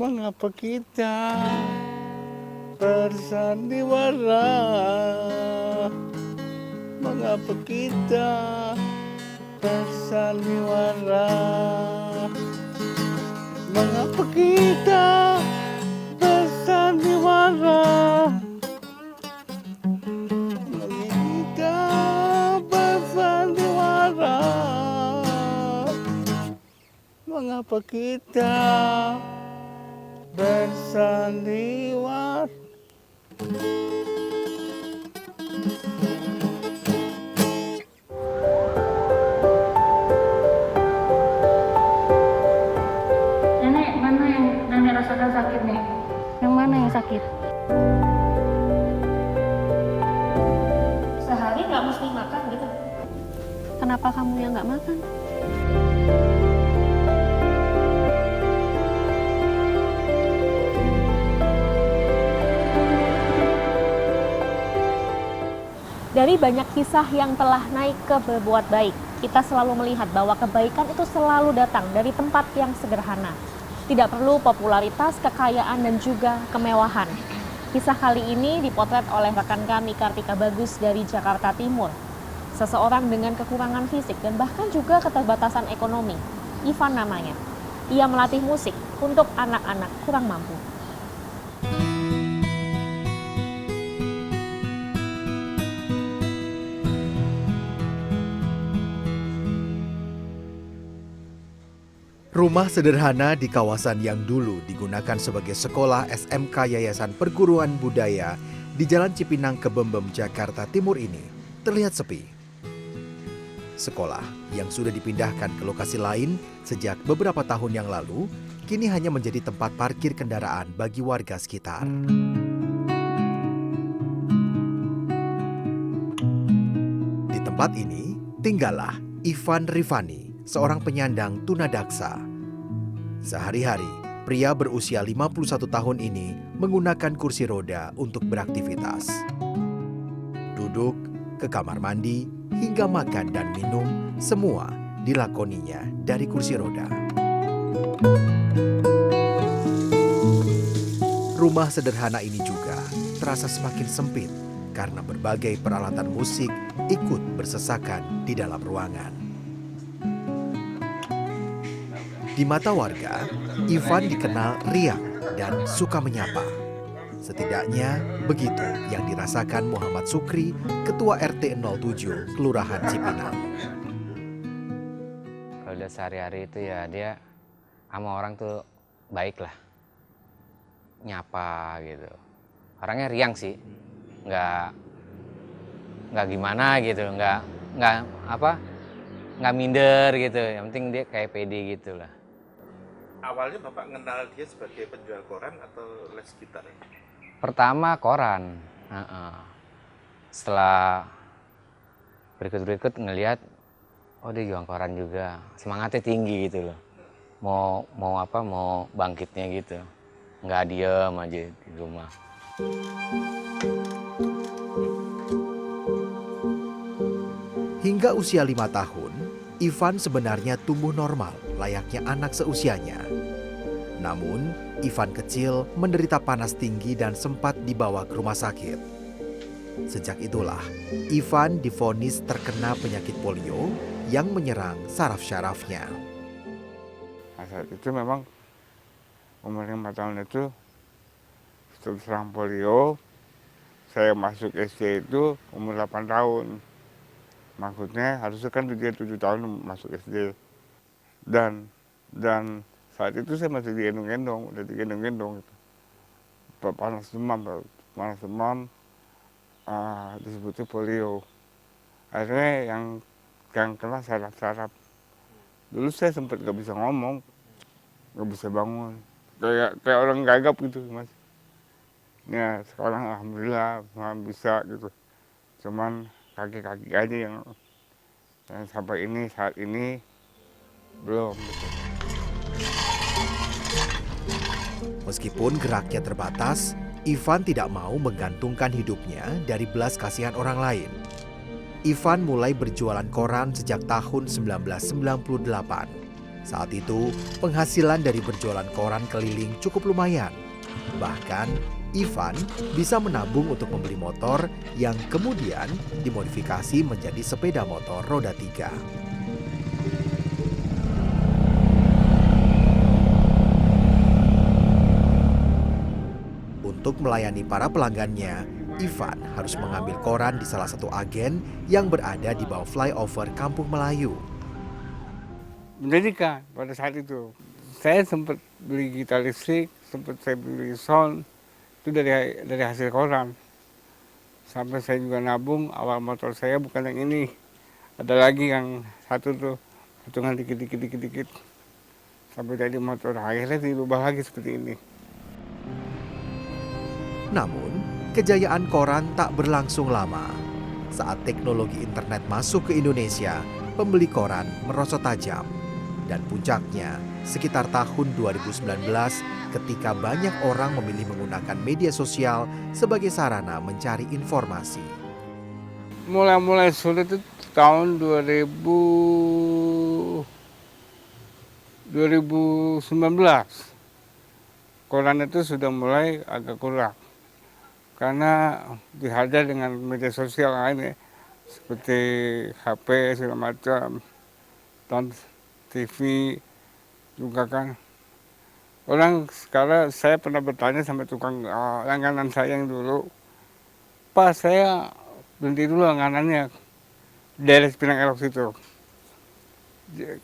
Mengapa kita bersandiwara? Mengapa kita bersandiwara? Mengapa kita bersandiwara? Mengapa kita bersandiwara? Mengapa kita bersandiwara? Nenek, mana yang nenek rasakan sakit nih? Yang mana yang sakit? Sehari nggak mesti makan gitu. Kenapa kamu yang nggak makan? Dari banyak kisah yang telah naik ke berbuat baik, kita selalu melihat bahwa kebaikan itu selalu datang dari tempat yang sederhana. Tidak perlu popularitas, kekayaan, dan juga kemewahan. Kisah kali ini dipotret oleh rekan kami Kartika Bagus dari Jakarta Timur. Seseorang dengan kekurangan fisik dan bahkan juga keterbatasan ekonomi. Ivan namanya. Ia melatih musik untuk anak-anak kurang mampu. Rumah sederhana di kawasan yang dulu digunakan sebagai sekolah SMK Yayasan Perguruan Budaya di Jalan Cipinang Kebembem, Jakarta Timur ini terlihat sepi. Sekolah yang sudah dipindahkan ke lokasi lain sejak beberapa tahun yang lalu, kini hanya menjadi tempat parkir kendaraan bagi warga sekitar. Di tempat ini, tinggallah Ivan Rifani, seorang penyandang tunadaksa. Sehari-hari, pria berusia 51 tahun ini menggunakan kursi roda untuk beraktivitas. Duduk, ke kamar mandi, hingga makan dan minum, semua dilakoninya dari kursi roda. Rumah sederhana ini juga terasa semakin sempit karena berbagai peralatan musik ikut bersesakan di dalam ruangan. Di mata warga, Ivan dikenal riang dan suka menyapa. Setidaknya begitu yang dirasakan Muhammad Sukri, Ketua RT 07 Kelurahan Cipinang. Kalau dia sehari-hari itu ya dia sama orang tuh baik lah, nyapa gitu. Orangnya riang sih, nggak gimana gitu, nggak minder gitu. Yang penting dia kayak pede gitu lah. Awalnya Bapak kenal dia sebagai penjual koran atau les gitar? Pertama koran, setelah berikut ngelihat, oh dia jual koran juga, semangatnya tinggi gitu loh, mau bangkitnya gitu, nggak diem aja di rumah. Hingga usia 5 tahun, Ivan sebenarnya tumbuh normal layaknya anak seusianya. Namun, Ivan kecil menderita panas tinggi dan sempat dibawa ke rumah sakit. Sejak itulah, Ivan divonis terkena penyakit polio yang menyerang saraf-syarafnya. Nah, saat itu memang umur 5 tahun itu terserang polio. Saya masuk SD itu umur 8 tahun. Maksudnya harusnya kan dia 7 tahun masuk SD. Dan saat itu saya masih digendong-gendong, udah digendong-gendong. Panas demam, disebutnya polio. Akhirnya yang kena saraf-saraf. Dulu saya sempat nggak bisa ngomong, nggak bisa bangun, kayak orang gagap gitu, Mas. Ya sekarang alhamdulillah bisa gitu. Cuman kaki-kaki aja yang sampai saat ini belum. Gitu. Meskipun geraknya terbatas, Ivan tidak mau menggantungkan hidupnya dari belas kasihan orang lain. Ivan mulai berjualan koran sejak tahun 1998. Saat itu, penghasilan dari berjualan koran keliling cukup lumayan. Bahkan, Ivan bisa menabung untuk membeli motor yang kemudian dimodifikasi menjadi sepeda motor roda 3. Untuk melayani para pelanggannya, Ivan harus mengambil koran di salah satu agen yang berada di bawah flyover Kampung Melayu. Menjadikan pada saat itu, saya sempat beli gitar listrik, sempat saya beli sound, itu dari hasil koran. Sampai saya juga nabung, awal motor saya bukan yang ini. Ada lagi yang satu tuh, hitungan dikit. Sampai jadi motor, akhirnya dirubah lagi seperti ini. Namun, kejayaan koran tak berlangsung lama. Saat teknologi internet masuk ke Indonesia, pembeli koran merosot tajam. Dan puncaknya, sekitar tahun 2019 ketika banyak orang memilih menggunakan media sosial sebagai sarana mencari informasi. Mulai sulit itu tahun 2019. Koran itu sudah mulai agak kurang. Karena dihajar dengan media sosial lain ya, seperti HP segala macam, TV juga kan. Orang sekarang saya pernah bertanya sama tukang langganan saya yang dulu, Pak saya berhenti dulu langganannya dari Pinang Elok situ.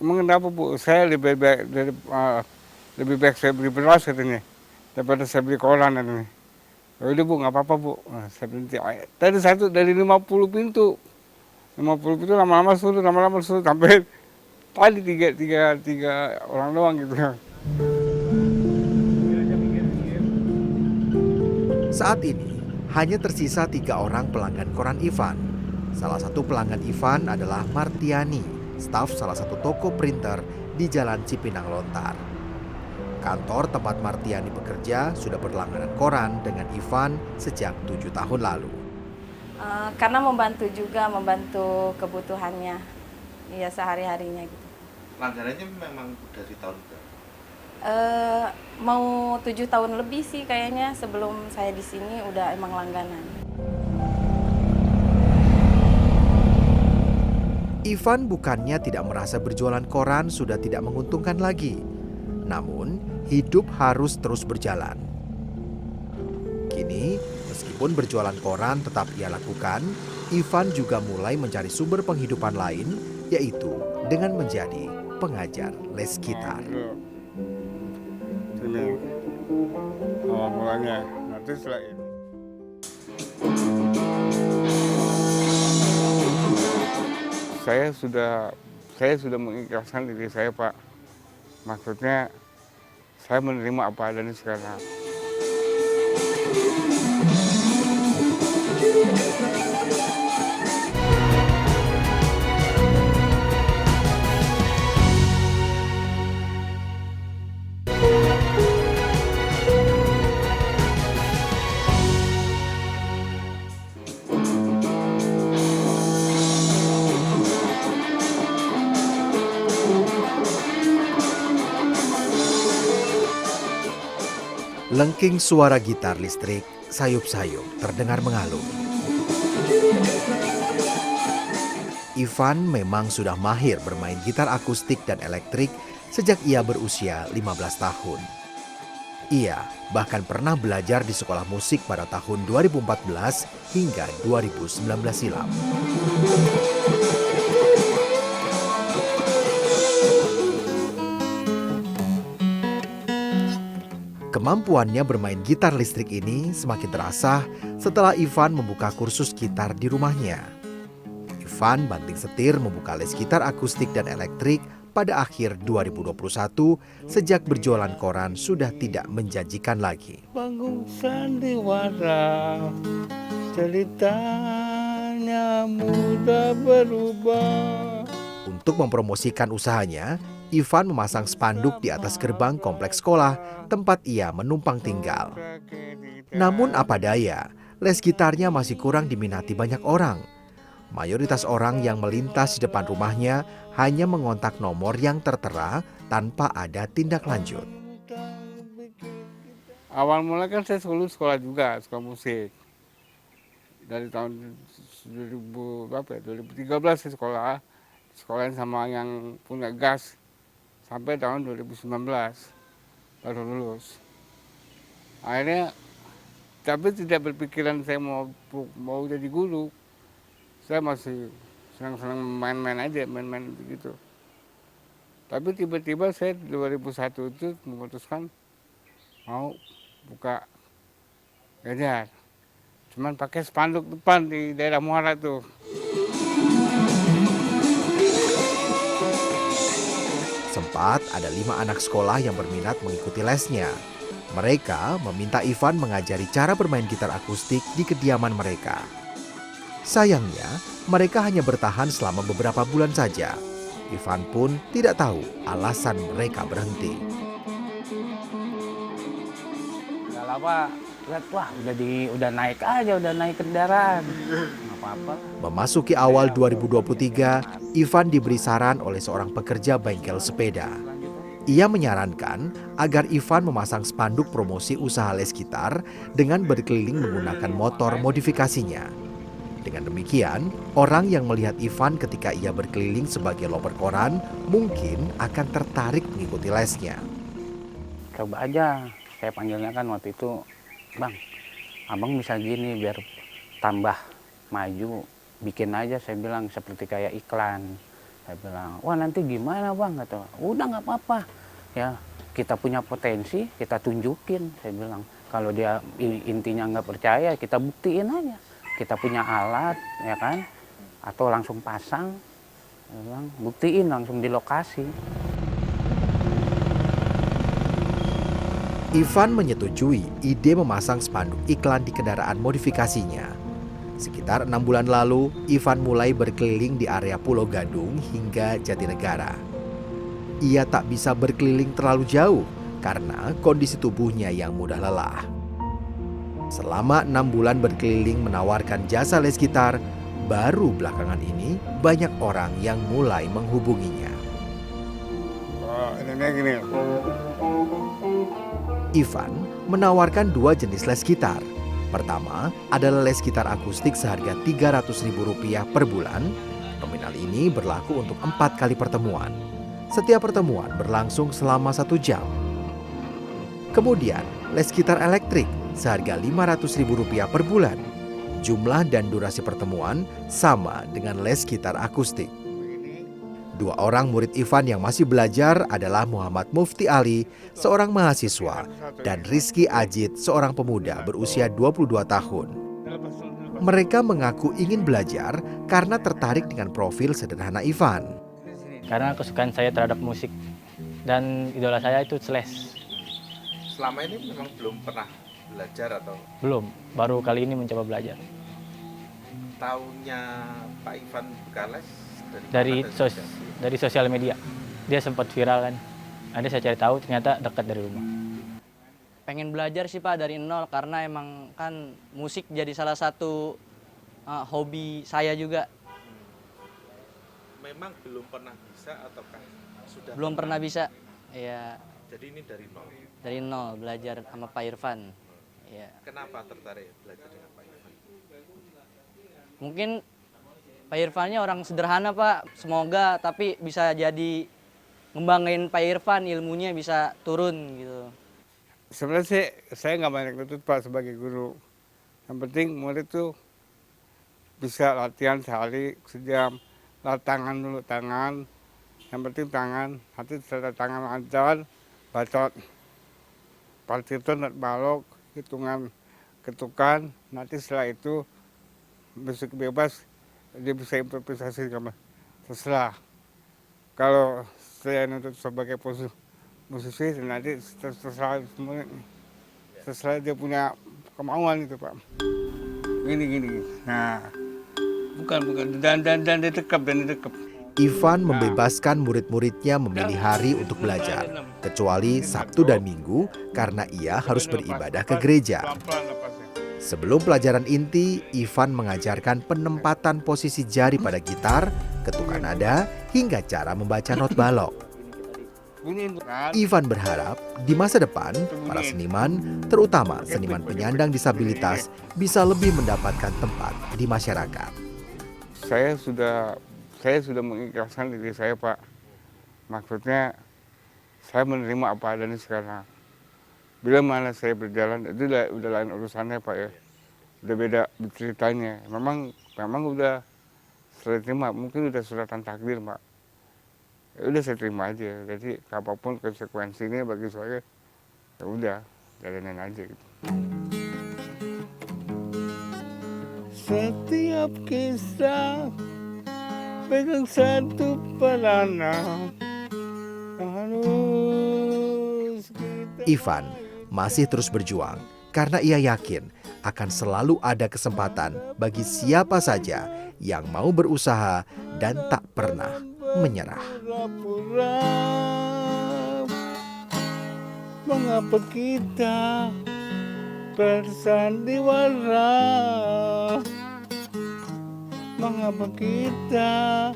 Mengapa Bu? Saya lebih baik saya beli beras katanya daripada saya beli koran katanya. Ya udah Bu, nggak apa-apa Bu. Nah, saya berhenti. Tadi satu dari 50 pintu lama-lama surut sampai tadi tiga orang doang gitu. Saat ini, hanya tersisa 3 orang pelanggan koran Ivan. Salah satu pelanggan Ivan adalah Martiani, staf salah satu toko printer di Jalan Cipinang Lontar. Kantor tempat Martiani bekerja sudah berlangganan koran dengan Ivan sejak 7 tahun lalu. Karena membantu kebutuhannya, ya sehari-harinya gitu. Langganannya memang dari tahun berapa? Mau 7 tahun lebih sih kayaknya sebelum saya di sini udah emang langganan. Ivan bukannya tidak merasa berjualan koran sudah tidak menguntungkan lagi. Namun, hidup harus terus berjalan. Kini, meskipun berjualan koran tetap ia lakukan, Ivan juga mulai mencari sumber penghidupan lain, yaitu dengan menjadi pengajar les gitar. Ini awal mulanya. Nanti setelah ini. Saya sudah mengikhlaskan diri saya, Pak. Maksudnya saya menerima apa adanya sekarang. Lengking suara gitar listrik sayup-sayup terdengar mengalun. Ivan memang sudah mahir bermain gitar akustik dan elektrik sejak ia berusia 15 tahun. Ia bahkan pernah belajar di sekolah musik pada tahun 2014 hingga 2019 silam. Kemampuannya bermain gitar listrik ini semakin terasah setelah Ivan membuka kursus gitar di rumahnya. Ivan banting setir membuka les gitar akustik dan elektrik pada akhir 2021 sejak berjualan koran sudah tidak menjanjikan lagi. Panggung sandiwara, ceritanya mudah berubah. Untuk mempromosikan usahanya, Ivan memasang spanduk di atas gerbang kompleks sekolah tempat ia menumpang tinggal. Namun apa daya, les gitarnya masih kurang diminati banyak orang. Mayoritas orang yang melintas di depan rumahnya hanya mengontak nomor yang tertera tanpa ada tindak lanjut. Awal mulai kan saya sekolah juga, sekolah musik. Dari tahun 2013 saya sekolahin sama yang punya gas sampai tahun 2019 baru lulus. Akhirnya tapi tidak berpikiran saya mau jadi guru. Saya masih senang-senang main-main aja, main-main begitu. Tapi tiba-tiba saya 2001 itu memutuskan mau buka ngajar. Cuman pakai spanduk depan di daerah Muara tuh. Sempat ada 5 anak sekolah yang berminat mengikuti lesnya. Mereka meminta Ivan mengajari cara bermain gitar akustik di kediaman mereka. Sayangnya, mereka hanya bertahan selama beberapa bulan saja. Ivan pun tidak tahu alasan mereka berhenti. Lama lihat wah udah naik aja, udah naik kendaraan. Nggak apa-apa. Memasuki awal 2023, Ivan diberi saran oleh seorang pekerja bengkel sepeda. Ia menyarankan agar Ivan memasang spanduk promosi usaha les gitar dengan berkeliling menggunakan motor modifikasinya. Dengan demikian, orang yang melihat Ivan ketika ia berkeliling sebagai loper koran mungkin akan tertarik mengikuti lesnya. Coba aja, saya panggilnya kan waktu itu, Bang, abang bisa gini biar tambah maju, bikin aja, saya bilang seperti kayak iklan. Saya bilang, wah nanti gimana Bang? Kata, udah nggak apa-apa, ya kita punya potensi, kita tunjukin. Saya bilang, kalau dia intinya nggak percaya, kita buktiin aja. Kita punya alat, ya kan? Atau langsung pasang, saya bilang, buktiin langsung di lokasi. Ivan menyetujui ide memasang spanduk iklan di kendaraan modifikasinya. Sekitar 6 bulan lalu, Ivan mulai berkeliling di area Pulau Gadung hingga Jatinegara. Ia tak bisa berkeliling terlalu jauh karena kondisi tubuhnya yang mudah lelah. Selama 6 bulan berkeliling menawarkan jasa les gitar, baru belakangan ini banyak orang yang mulai menghubunginya. Ini gini. Ivan menawarkan 2 jenis les gitar. Pertama adalah les gitar akustik seharga Rp300.000 per bulan. Nominal ini berlaku untuk 4 kali pertemuan. Setiap pertemuan berlangsung selama 1 jam. Kemudian les gitar elektrik seharga Rp500.000 per bulan. Jumlah dan durasi pertemuan sama dengan les gitar akustik. 2 orang murid Ivan yang masih belajar adalah Muhammad Mufti Ali, seorang mahasiswa, dan Rizky Ajit, seorang pemuda berusia 22 tahun. Mereka mengaku ingin belajar karena tertarik dengan profil sederhana Ivan. Karena kesukaan saya terhadap musik dan idola saya itu Slash. Selama ini memang belum pernah belajar atau Belum, baru kali ini mencoba belajar. tahunya Pak Ivan buka les Dari mana dan sejak? dari sosial media. Dia sempat viral kan. Ada saya cari tahu ternyata dekat dari rumah. Pengen belajar sih Pak dari nol karena emang kan musik jadi salah satu hobi saya juga. Memang belum pernah bisa ataukah sudah Belum pernah bisa. Ya, Jadi ini dari nol. dari nol belajar sama Pak Irfan. Ya. Kenapa tertarik belajar dengan Pak Ivan? Mungkin Pak Irfannya orang sederhana Pak. Semoga tapi bisa jadi ngembangin Pak Irfan, ilmunya bisa turun gitu. Sebenarnya sih saya nggak banyak nuntut Pak sebagai guru. Yang penting murid tuh bisa latihan sehari sejam. Tangan dulu, tangan. Yang penting tangan. Nanti setelah tangan lancar, bacot. Partitur, not balok, hitungan ketukan. Nanti setelah itu musik bebas, dia bisa improvisasi sama terserah. Kalau saya nuntut sebagai musisi, nanti terserah semuanya. Terserah dia punya kemauan itu Pak. Gini. Nah, bukan. Dan ditekap. Ivan membebaskan murid-muridnya memilih hari untuk belajar, kecuali Sabtu dan Minggu karena ia harus beribadah ke gereja. Sebelum pelajaran inti, Ivan mengajarkan penempatan posisi jari pada gitar, ketukan nada, hingga cara membaca not balok. Ivan berharap di masa depan para seniman, terutama seniman penyandang disabilitas, bisa lebih mendapatkan tempat di masyarakat. Saya sudah mengikhlaskan diri saya, Pak. Maksudnya saya menerima apa adanya sekarang. Bila mana saya berjalan itu udah lain urusannya, Pak ya. Udah beda ceritanya. Memang udah saya terima, mungkin udah suratan takdir, Pak. Ya udah saya terima aja. Jadi apapun konsekuensinya bagi saya, ya udah jalanin aja gitu. Setiap kisah pegang satu pelana harus kita... Ivan masih terus berjuang karena ia yakin akan selalu ada kesempatan bagi siapa saja yang mau berusaha dan tak pernah menyerah. Mengapa kita bersandiwara? Mengapa kita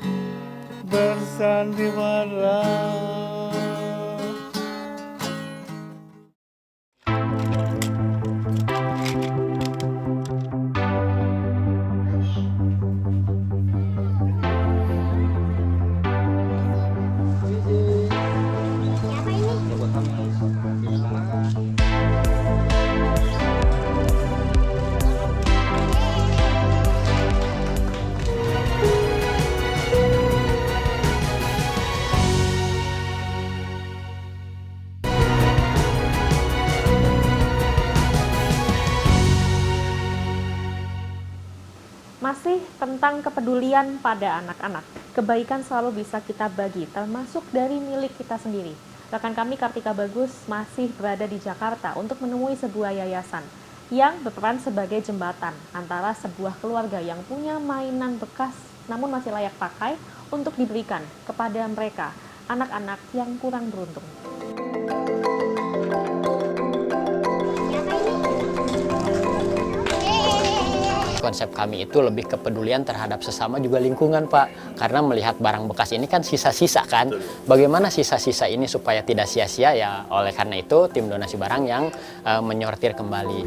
bersandiwara? Masih tentang kepedulian pada anak-anak. Kebaikan selalu bisa kita bagi, termasuk dari milik kita sendiri. Rekan kami Kartika Bagus masih berada di Jakarta untuk menemui sebuah yayasan yang berperan sebagai jembatan antara sebuah keluarga yang punya mainan bekas namun masih layak pakai untuk diberikan kepada mereka, anak-anak yang kurang beruntung. Konsep kami itu lebih kepedulian terhadap sesama juga lingkungan, Pak. Karena melihat barang bekas ini kan sisa-sisa kan. Bagaimana sisa-sisa ini supaya tidak sia-sia ya. Oleh karena itu tim donasi barang yang menyortir kembali.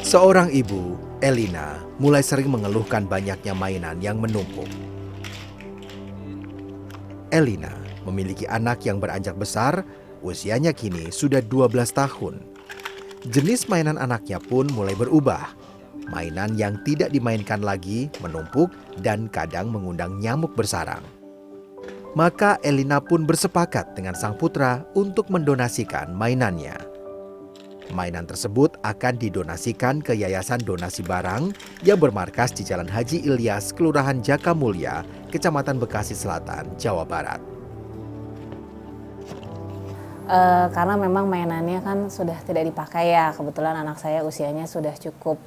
Seorang ibu, Elina, mulai sering mengeluhkan banyaknya mainan yang menumpuk. Elina memiliki anak yang beranjak besar, usianya kini sudah 12 tahun. Jenis mainan anaknya pun mulai berubah. Mainan yang tidak dimainkan lagi menumpuk dan kadang mengundang nyamuk bersarang. Maka Elina pun bersepakat dengan sang putra untuk mendonasikan mainannya. Mainan tersebut akan didonasikan ke Yayasan Donasi Barang yang bermarkas di Jalan Haji Ilyas, Kelurahan Jakamulya, Kecamatan Bekasi Selatan, Jawa Barat. Karena memang mainannya kan sudah tidak dipakai ya. Kebetulan anak saya usianya sudah cukup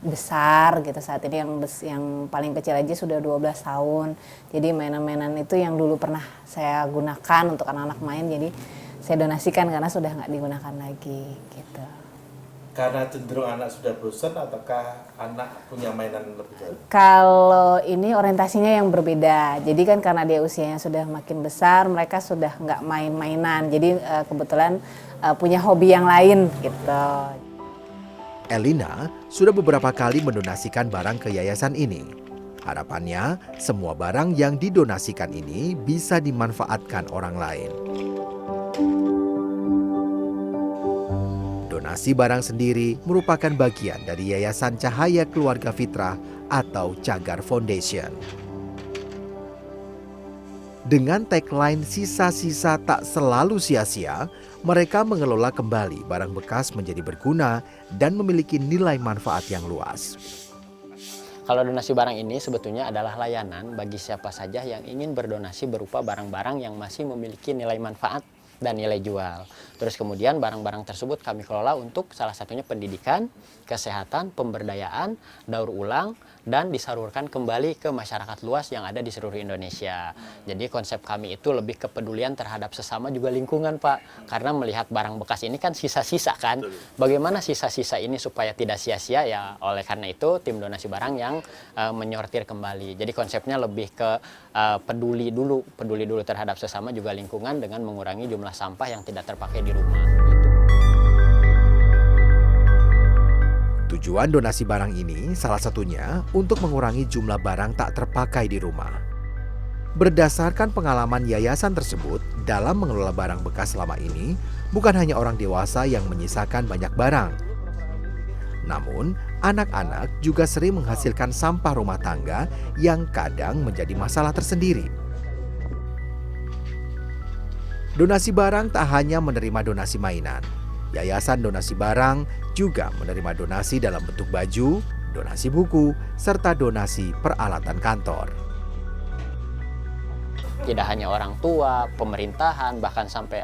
besar gitu saat ini, yang paling kecil aja sudah 12 tahun. Jadi mainan-mainan itu yang dulu pernah saya gunakan untuk anak-anak main, jadi saya donasikan karena sudah nggak digunakan lagi gitu. Karena cenderung anak sudah bosan ataukah anak punya mainan lebih baru? Kalau ini orientasinya yang berbeda. Jadi kan karena dia usianya sudah makin besar, mereka sudah nggak main-mainan. Jadi kebetulan punya hobi yang lain gitu. Elina sudah beberapa kali mendonasikan barang ke yayasan ini. Harapannya semua barang yang didonasikan ini bisa dimanfaatkan orang lain. Donasi barang sendiri merupakan bagian dari Yayasan Cahaya Keluarga Fitrah atau Cagar Foundation. Dengan tagline sisa-sisa tak selalu sia-sia, mereka mengelola kembali barang bekas menjadi berguna dan memiliki nilai manfaat yang luas. Kalau donasi barang ini sebetulnya adalah layanan bagi siapa saja yang ingin berdonasi berupa barang-barang yang masih memiliki nilai manfaat dan nilai jual. Terus kemudian barang-barang tersebut kami kelola untuk salah satunya pendidikan, kesehatan, pemberdayaan, daur ulang, dan disalurkan kembali ke masyarakat luas yang ada di seluruh Indonesia. Jadi konsep kami itu lebih kepedulian terhadap sesama juga lingkungan, Pak. Karena melihat barang bekas ini kan sisa-sisa kan. Bagaimana sisa-sisa ini supaya tidak sia-sia, ya oleh karena itu tim donasi barang yang menyortir kembali. Jadi konsepnya lebih ke peduli dulu terhadap sesama juga lingkungan dengan mengurangi jumlah sampah yang tidak terpakai di rumah. Tujuan donasi barang ini salah satunya untuk mengurangi jumlah barang tak terpakai di rumah. Berdasarkan pengalaman yayasan tersebut dalam mengelola barang bekas selama ini, bukan hanya orang dewasa yang menyisakan banyak barang. Namun, anak-anak juga sering menghasilkan sampah rumah tangga yang kadang menjadi masalah tersendiri. Donasi barang tak hanya menerima donasi mainan. Yayasan Donasi Barang juga menerima donasi dalam bentuk baju, donasi buku, serta donasi peralatan kantor. Tidak hanya orang tua, pemerintahan, bahkan sampai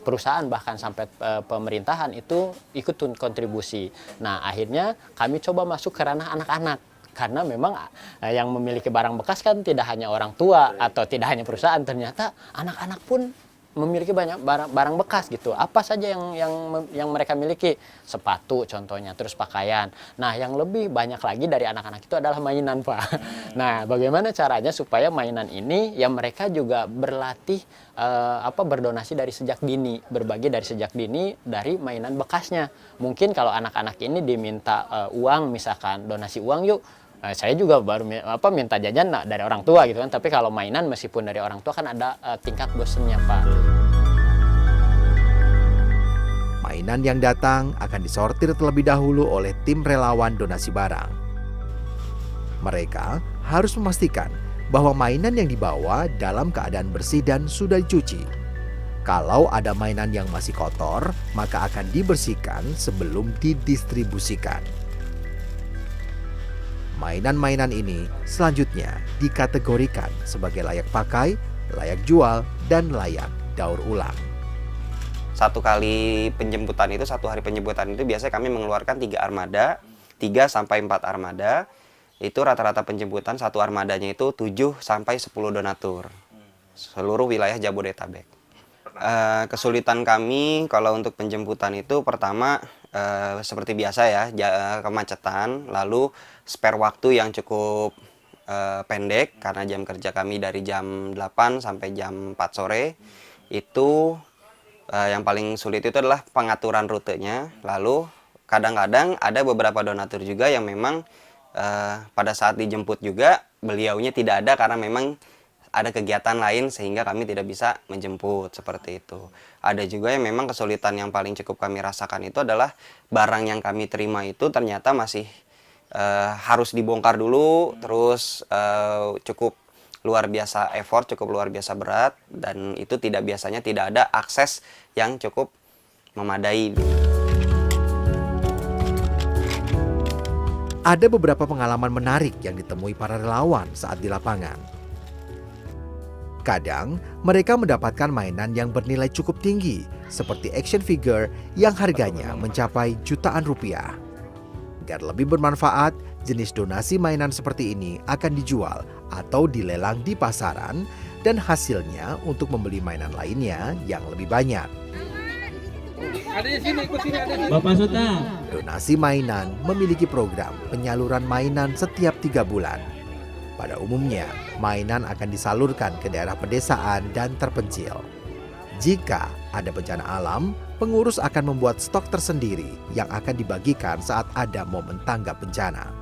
perusahaan, bahkan sampai pemerintahan itu ikut kontribusi. Nah, akhirnya kami coba masuk ke ranah anak-anak. Karena memang yang memiliki barang bekas kan tidak hanya orang tua atau tidak hanya perusahaan, ternyata anak-anak pun memiliki banyak barang bekas gitu. Apa saja yang mereka miliki? Sepatu contohnya, terus pakaian. Nah, yang lebih banyak lagi dari anak-anak itu adalah mainan, Pak. Nah, bagaimana caranya supaya mainan ini ya mereka juga berlatih berdonasi dari sejak dini, berbagi dari sejak dini dari mainan bekasnya. Mungkin kalau anak-anak ini diminta uang, misalkan donasi uang yuk, saya juga baru minta jajan dari orang tua gitu kan, tapi kalau mainan meskipun dari orang tua kan ada tingkat bosennya, Pak. Mainan yang datang akan disortir terlebih dahulu oleh tim relawan donasi barang. Mereka harus memastikan bahwa mainan yang dibawa dalam keadaan bersih dan sudah dicuci. Kalau ada mainan yang masih kotor, maka akan dibersihkan sebelum didistribusikan. Mainan-mainan ini selanjutnya dikategorikan sebagai layak pakai, layak jual, dan layak daur ulang. Satu kali penjemputan itu, satu hari penjemputan itu biasanya kami mengeluarkan 3 armada, 3-4 armada. Itu rata-rata penjemputan satu armadanya itu 7-10 donatur. Seluruh wilayah Jabodetabek. Kesulitan kami kalau untuk penjemputan itu pertama seperti biasa ya, kemacetan, lalu spare waktu yang cukup pendek karena jam kerja kami dari jam 8 sampai jam 4 sore. Itu yang paling sulit itu adalah pengaturan rutenya. Lalu kadang-kadang ada beberapa donatur juga yang memang pada saat dijemput juga beliaunya tidak ada karena memang ada kegiatan lain sehingga kami tidak bisa menjemput, seperti itu. Ada juga yang memang kesulitan yang paling cukup kami rasakan itu adalah barang yang kami terima itu ternyata masih harus dibongkar dulu, terus cukup luar biasa effort, cukup luar biasa berat, dan itu biasanya tidak ada akses yang cukup memadai. Ada beberapa pengalaman menarik yang ditemui para relawan saat di lapangan. Kadang, mereka mendapatkan mainan yang bernilai cukup tinggi, seperti action figure yang harganya mencapai jutaan rupiah. Agar lebih bermanfaat, jenis donasi mainan seperti ini akan dijual atau dilelang di pasaran, dan hasilnya untuk membeli mainan lainnya yang lebih banyak. Bapak Suta. Donasi mainan memiliki program penyaluran mainan setiap 3 bulan. Pada umumnya, mainan akan disalurkan ke daerah pedesaan dan terpencil. Jika ada bencana alam, pengurus akan membuat stok tersendiri yang akan dibagikan saat ada momen tanggap bencana.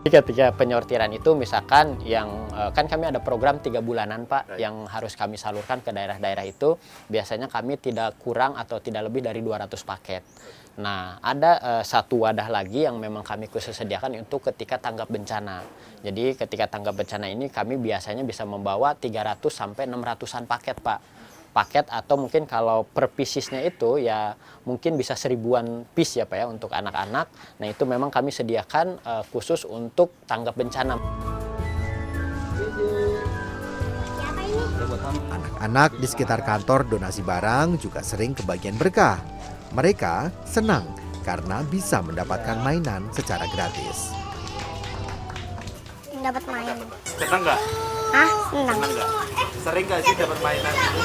Ketika penyortiran itu misalkan yang kan kami ada program 3 bulanan, Pak, yang harus kami salurkan ke daerah-daerah itu, biasanya kami tidak kurang atau tidak lebih dari 200 paket. Nah, ada satu wadah lagi yang memang kami khusus sediakan untuk ketika tanggap bencana. Jadi ketika tanggap bencana ini kami biasanya bisa membawa 300 sampai 600-an paket, Pak. Paket atau mungkin kalau per piecesnya itu ya mungkin bisa 1000-an piece ya, Pak, ya, untuk anak-anak. Nah, itu memang kami sediakan khusus untuk tanggap bencana. Anak-anak di sekitar kantor donasi barang juga sering kebagian berkah. Mereka senang karena bisa mendapatkan mainan secara gratis. Dapat main. Senang nggak? Ah, senang. Senang nggak? Sering nggak sih dapat mainan itu?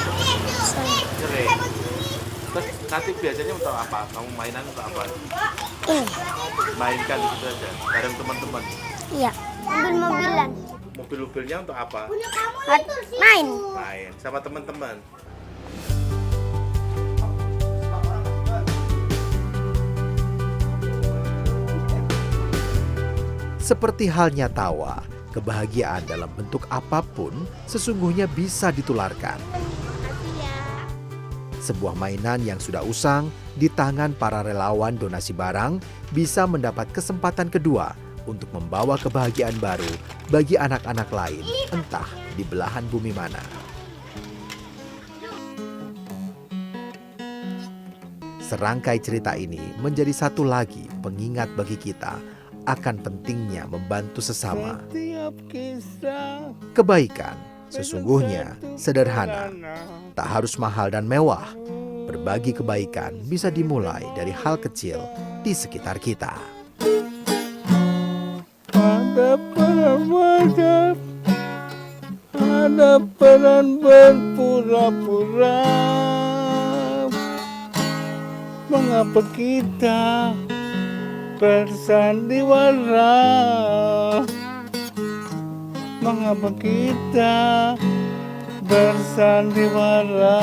Sering. Terus nanti biasanya untuk apa? Kamu mainan untuk apa? Ini. Mainkan gitu aja, bareng teman-teman. Iya. Mobil-mobilan. Mobil-mobilnya untuk apa? Main. Main sama teman-teman. Seperti halnya tawa, kebahagiaan dalam bentuk apapun sesungguhnya bisa ditularkan. Sebuah mainan yang sudah usang di tangan para relawan donasi barang bisa mendapat kesempatan kedua untuk membawa kebahagiaan baru bagi anak-anak lain, entah di belahan bumi mana. Serangkai cerita ini menjadi satu lagi pengingat bagi kita akan pentingnya membantu sesama. Kebaikan sesungguhnya sederhana, tak harus mahal dan mewah. Berbagi kebaikan bisa dimulai dari hal kecil di sekitar kita. Ada peran wajar, ada peran berpura-pura. Mengapa kita bersandiwara? Mengapa kita bersandiwara?